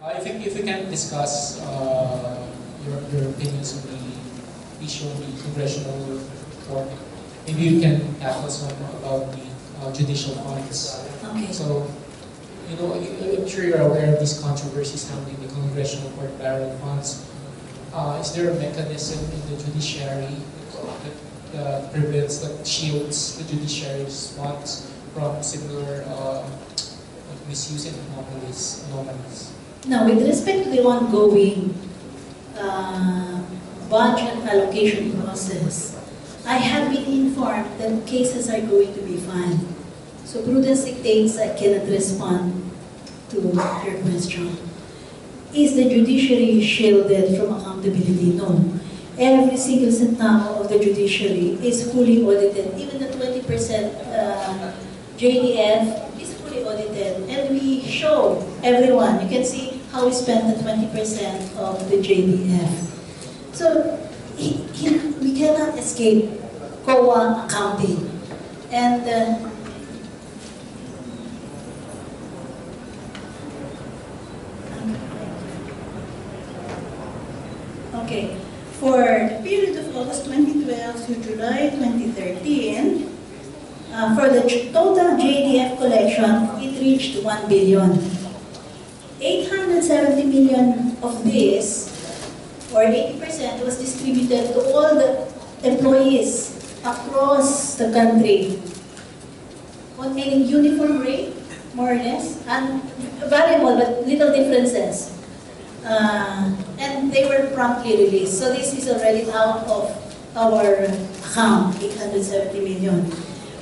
I think if we can discuss your opinions on the issue of the congressional report, maybe you can tackle some about the judicial funds. Okay. So, you know, I'm sure you're aware of these controversies handling the congressional court barrel funds. Is there a mechanism in the judiciary that prevents, that shields the judiciary's funds from similar misuse and anomalies? Now, with respect to the ongoing budget allocation process, I have been informed that cases are going to be filed. So prudence dictates I cannot respond to your question. Is the judiciary shielded from accountability? No. Every single centavo of the judiciary is fully audited. Even the 20% JDF is fully audited. And we show everyone, you can see how we spend the 20% of the JDF. So we cannot escape COA accounting. And okay, for the period of August 2012 to July 2013, for the total JDF collection, it reached 1 billion. 870 million of this, or 80%, was distributed to all the employees across the country on a uniform rate, more or less, and variable but little differences. And they were promptly released. So this is already out of our account, 870 million.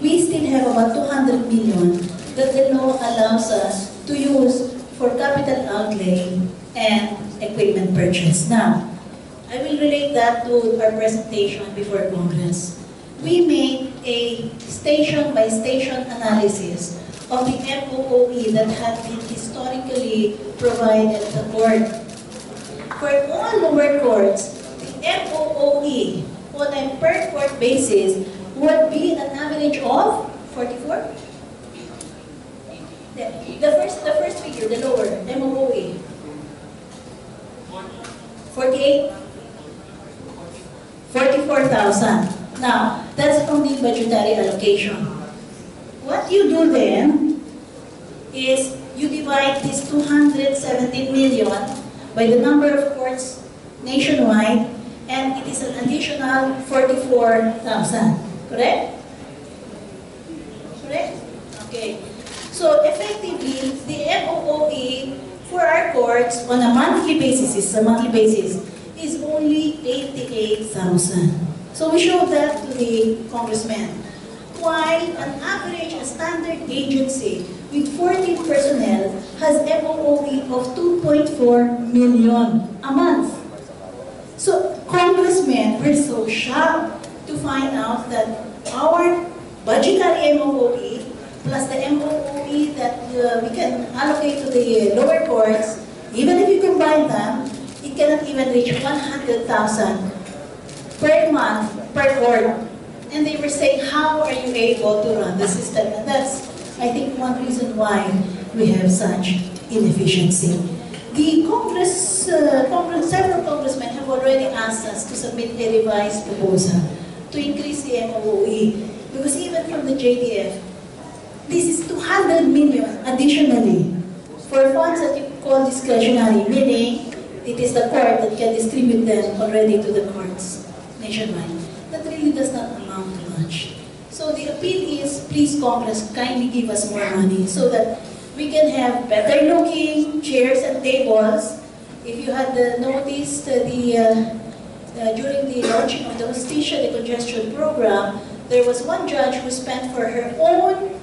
We still have about 200 million that the law allows us to use for capital outlay and equipment purchase. Now, I will relate that to our presentation before Congress. We made a station-by-station analysis of the MOOE that had been historically provided to the court. For all lower courts, the MOOE on a per court basis would be an average of 44? The first figure, the lower, MOOE. 48? 44,000. Now, that's from the budgetary allocation. What you do then is you divide this 217 million by the number of courts nationwide, and it is an additional 44,000. Correct? Correct? Okay. So effectively, the MOOE for our courts on a monthly basis, is only 88,000. So we showed that to the congressman. Why an average, a standard agency with 14 personnel has MOOE of 2.4 million a month. So congressmen were so shocked to find out that our budgetary MOOE plus the MOOE that we can allocate to the lower courts, even if you combine them, it cannot even reach 100,000 per month per court. And they were saying, how are you able to run the system? And that's, I think, one reason why we have such inefficiency. The several congressmen have already asked us to submit a revised proposal to increase the MOOE, because even from the JDF, this is 200 million additionally for funds that you call discretionary, meaning it is the court that can distribute them already to the courts nationwide. That really does not amount to much. So the appeal is, please Congress, kindly give us more money so that we can have better looking chairs and tables. If you had noticed during the launching of the Justicia Decongestion Program, there was one judge who spent for her own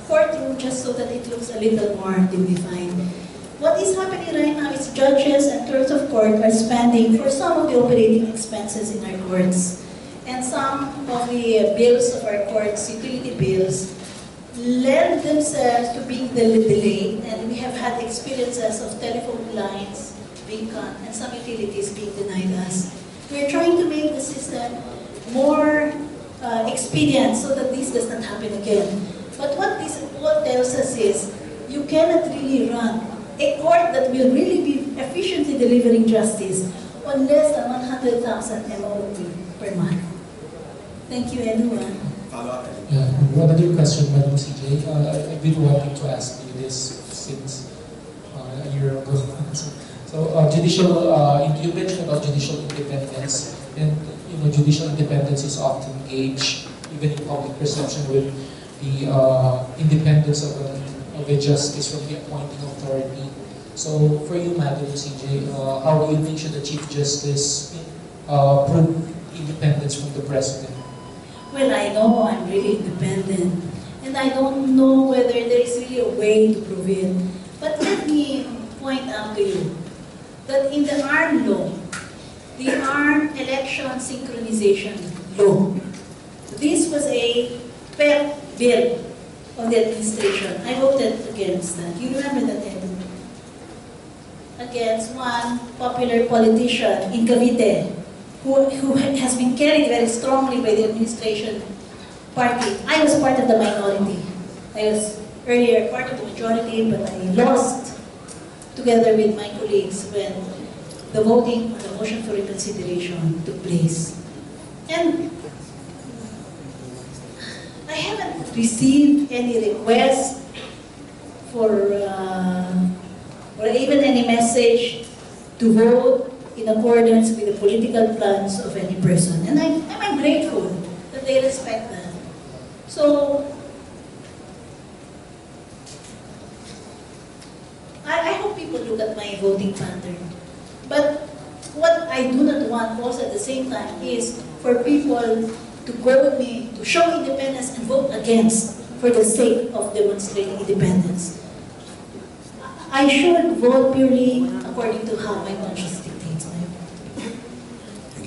courtroom just so that it looks a little more dignified. What is happening right now is judges and clerks of court are spending for some of the operating expenses in our courts. And some of the bills of our courts, utility bills, lend themselves to being delayed, and we have had experiences of telephone lines being cut and some utilities being denied us. We're trying to make the system more expedient so that this does not happen again. But what this all tells us is, you cannot really run a court that will really be efficiently delivering justice on less than 100,000 MOP per month. Thank you, everyone. Yeah, another question, Madam CJ. I've been wanting to ask you this since a year ago. So, judicial, you mentioned about judicial independence, and judicial independence is often gauged, even in public perception, with the independence of a justice from the appointing authority. So, for you, Madam CJ, how do you think should the Chief Justice prove independence from the President? Well, I know I'm really independent, and I don't know whether there is really a way to prove it. But let me point out to you that in the ARM law, the Armed Election Synchronization Law, this was a pet bill of the administration. I voted against that. You remember that, Ed? Against one popular politician in Cavite who has been carried very strongly by the administration party. I was part of the minority. I was earlier part of the majority, but I lost together with my colleagues when the voting on the motion for reconsideration took place. And I haven't received any request for or even any message to vote in accordance with the political plans of any person. And I'm grateful that they respect that. So, I hope people look at my voting pattern. But what I do not want also at the same time is for people to go with me, to show independence and vote against for the sake of demonstrating independence. I should vote purely according to how my conscience dictates.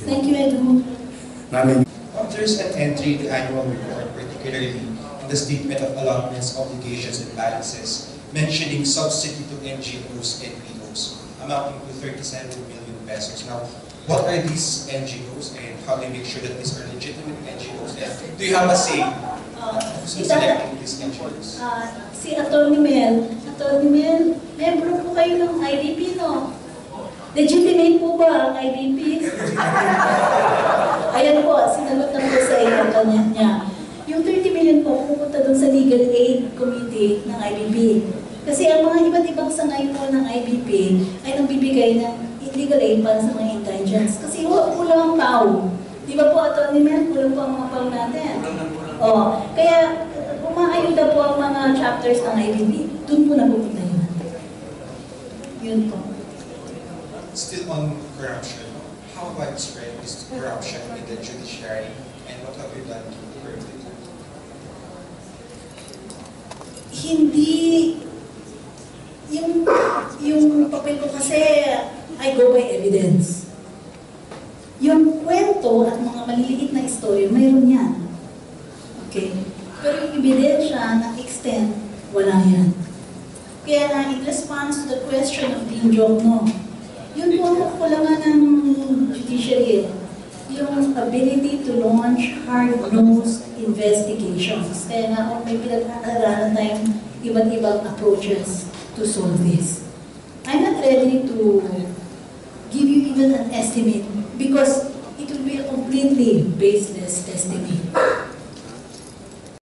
Thank you, Edu. There's an entry in the annual report, particularly in the statement of allotments, obligations, and balances, mentioning subsidy to NGOs and NPOs, amounting to 37 million pesos. Now, what are these NGOs and how do you make sure that these are legitimate NGOs? And do you have a say in selecting these NGOs? Si Atty. Mel, membro po kayo ng IDP, no? Legitimate po ba ang IDP? Ayan po, sinagot na po sa iyo niya. Yung 30 million po pupunta doon sa Legal Aid Committee ng IBP. Kasi ang mga iba't ibang sangay po ng IBP ay nagbibigay ng legal aid para sa mga indigents. Kasi kulang ang PAW. Di ba po, Atty. Mel, kulang po ang mga PAW natin? Kaya umaayuda po ang mga chapters ng IBP. Doon po napupunta yun. Yun po. Still on corruption, how widespread is corruption in the judiciary and what have you done to curb it? Hindi, yung papel ko kasi, I go by evidence. Yung kwento at mga maliliit na istorya, mayroon yan. Okay? Pero yung ebidensya na extent, wala yan. Kaya in response to the question of Dean Jongno, yun po ang kakulangan ng judiciary, yung ability to launch hard-nosed investigations. Kaya nga may pinag-aaralan tayong iba't ibang approaches to solve this. I'm not ready to give you even an estimate because it will be a completely baseless estimate.